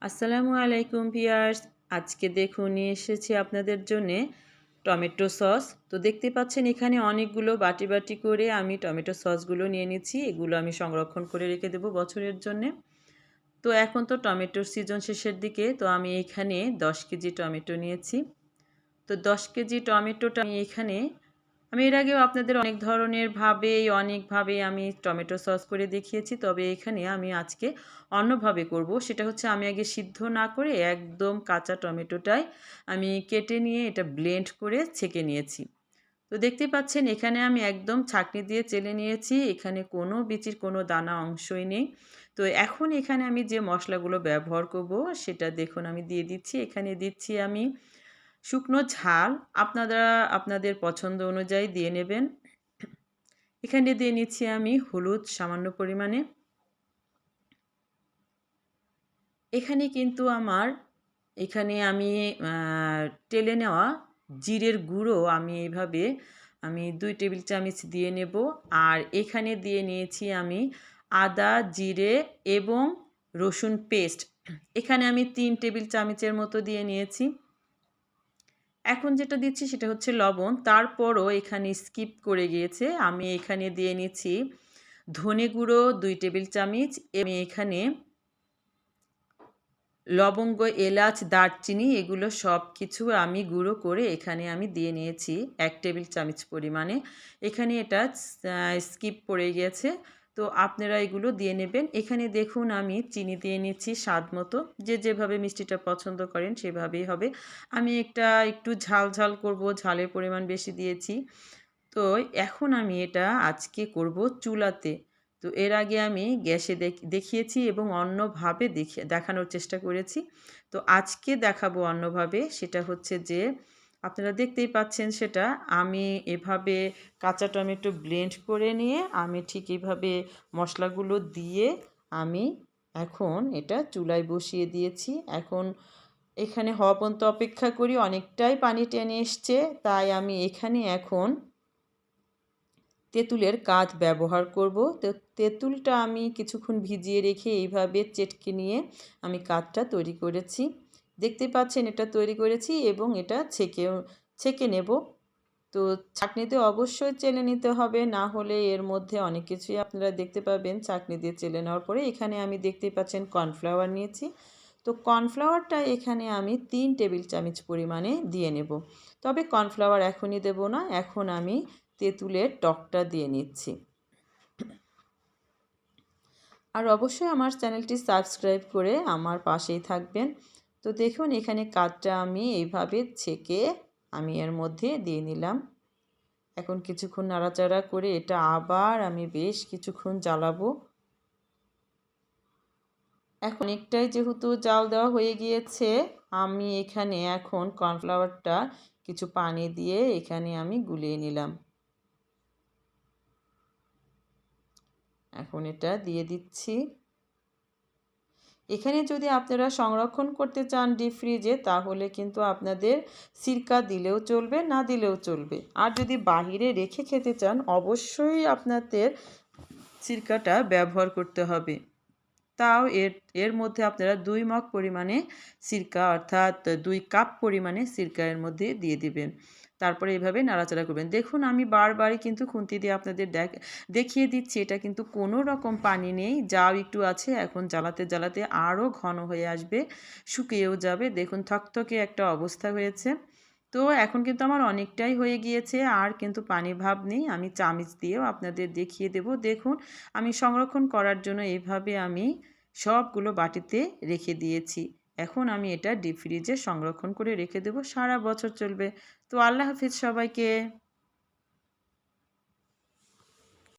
আসসালামু আলাইকুম ভিউয়ার্স। আজকে দেখুন নিয়ে এসেছি আপনাদের জন্যে টমেটো সস। তো দেখতে পাচ্ছেন এখানে অনেকগুলো বাটি বাটি করে আমি টমেটো সসগুলো নিয়ে নিচ্ছি। এগুলো আমি সংরক্ষণ করে রেখে দেবো বছরের জন্যে। তো এখন তো টমেটোর সিজন শেষের দিকে, তো আমি এখানে 10 কেজি টমেটো নিয়েছি। তো 10 কেজি টমেটোটা আমি এর আগেও আপনাদের অনেকভাবে আমি টমেটো সস করে দেখিয়েছি। তবে এখানে আমি আজকে অন্যভাবে করব। সেটা হচ্ছে আমি আগে সিদ্ধ না করে একদম কাঁচা টমেটোটাই আমি কেটে নিয়ে এটা ব্লেন্ড করে ছেঁকে নিয়েছি। তো দেখতে পাচ্ছেন এখানে আমি একদম ছাঁকনি দিয়ে চেলে নিয়েছি। এখানে কোনো বিচির কোনো দানা অংশই নেই। তো এখন এখানে আমি যে মশলাগুলো ব্যবহার করব সেটা দেখুন আমি দিয়ে দিচ্ছি। এখানে দিচ্ছি আমি শুকনো ঝাল, আপনারা আপনাদের পছন্দ অনুযায়ী দিয়ে নেবেন। এখানে দিয়ে নিচ্ছি আমি হলুদ সামান্য পরিমাণে। এখানে কিন্তু এখানে আমি টেলে নেওয়া জিরের গুঁড়ো আমি 2 টেবিল চামচ দিয়ে নেব। আর এখানে দিয়ে নিয়েছি আমি আদা, জিরে এবং রসুন পেস্ট। এখানে আমি 3 টেবিল চামচের মতো দিয়ে নিয়েছি। এখন যেটা দিচ্ছি সেটা হচ্ছে লবণ। তারপরও এখানে স্কিপ করে গিয়েছে। আমি এখানে দিয়ে নিচ্ছি ধনে গুঁড়ো 2 টেবিল চামচ। আমি এখানে লবঙ্গ, এলাচ, দারচিনি এগুলো সব কিছু আমি গুঁড়ো করে এখানে আমি দিয়ে নিয়েছি 1 টেবিল চামচ পরিমাণে। এখানে এটা স্কিপ পড়ে গিয়েছে। তো আপনারা এগুলো দিয়ে নেবেন। এখানে দেখুন আমি চিনি দিয়ে নিচ্ছি স্বাদ মতো। যে যেভাবে মিষ্টিটা পছন্দ করেন সেভাবেই হবে। আমি একটু ঝাল ঝাল করব, ঝালের পরিমাণ বেশি দিয়েছি। তো এখন আমি এটা আজকে করব চুলাতে। তো এর আগে আমি গ্যাসে দেখিয়েছি এবং অন্যভাবে দেখানোর চেষ্টা করেছি। তো আজকে দেখাবো অন্যভাবে। সেটা হচ্ছে যে আপনারা দেখতেই পাচ্ছেন সেটা আমি এভাবে কাঁচা টমেটো ব্লেন্ড করে নিয়ে আমি ঠিক এইভাবে মশলাগুলো দিয়ে আমি এখন এটা চুলায় বসিয়ে দিয়েছি। এখন এখানে হওয়া পর্যন্ত অপেক্ষা করি। অনেকটাই পানি টেনে এসছে, তাই আমি এখানে এখন তেঁতুলের কাঠ ব্যবহার করব। তো তেঁতুলটা আমি কিছুক্ষণ ভিজিয়ে রেখে এইভাবে চেটকে নিয়ে আমি কাঠটা তৈরি করেছি। দেখতে পাচ্ছেন এটা তৈরি করেছি এবং এটা ছেঁকে নেব। তো ছাঁকনিতে অবশ্যই চেলে নিতে হবে, না হলে এর মধ্যে অনেক কিছুই আপনারা দেখতে পাবেন ছাঁকনি দিয়ে চেলে নেওয়ার পরে। এখানে আমি দেখতেই পাচ্ছেন কর্নফ্লাওয়ার নিয়েছি। তো কর্নফ্লাওয়ারটা এখানে আমি 3 টেবিল চামচ পরিমাণে দিয়ে নেব। তবে কর্নফ্লাওয়ার এখনই দেব না, এখন আমি তেঁতুলের টকটা দিয়ে নিচ্ছি। আর অবশ্যই আমার চ্যানেলটি সাবস্ক্রাইব করে আমার পাশেই থাকবেন। তো দেখুন এখানে কাঠটা আমি এইভাবে ছেঁকে আমি এর মধ্যে দিয়ে নিলাম। এখন কিছুক্ষণ নাড়াচাড়া করে এটা আবার আমি বেশ কিছুক্ষণ জ্বালাবো। এখন অনেকটাই যেহেতু জাল দেওয়া হয়ে গিয়েছে, আমি এখানে এখন কর্নফ্লাওয়ারটা কিছু পানি দিয়ে এখানে আমি গুলিয়ে নিলাম। এখন এটা দিয়ে দিচ্ছি। এখানে যদি আপনারা সংরক্ষণ করতে চান ডিপ ফ্রিজে, তাহলে কিন্তু আপনাদের সিরকা দিলেও চলবে, না দিলেও চলবে। আর যদি বাহিরে রেখে খেতে চান, অবশ্যই আপনাদের সিরকাটা ব্যবহার করতে হবে। তাও এর এর মধ্যে আপনারা 2 মগ পরিমাণে সিরকা, অর্থাৎ 2 কাপ পরিমাণে সিরকা এর মধ্যে দিয়ে দিবেন। তারপরে এভাবে নাড়াচাড়া করবেন। দেখুন আমি বারবারই কিন্তু খুন্তি দিয়ে আপনাদের দেখিয়ে দিচ্ছি, এটা কিন্তু কোনো রকম পানি নেই, যাও একটু আছে। এখন জ্বালাতে জ্বালাতে আরও ঘন হয়ে আসবে, শুকিয়েও যাবে। দেখুন থকথকে একটা অবস্থা হয়েছে। তো এখন কিন্তু আমার অনেকটাই হয়ে গিয়েছে, আর কিন্তু পানি ভাব নেই। আমি চামচ দিয়েও আপনাদের দেখিয়ে দেব। দেখুন আমি সংরক্ষণ করার জন্য এভাবে আমি সবগুলো বাটিতে রেখে দিয়েছি। এখন আমি এটা ডিপ ফ্রিজে সংরক্ষণ করে রেখে দেব, সারা বছর চলবে। তো আল্লাহ হাফিজ সবাইকে।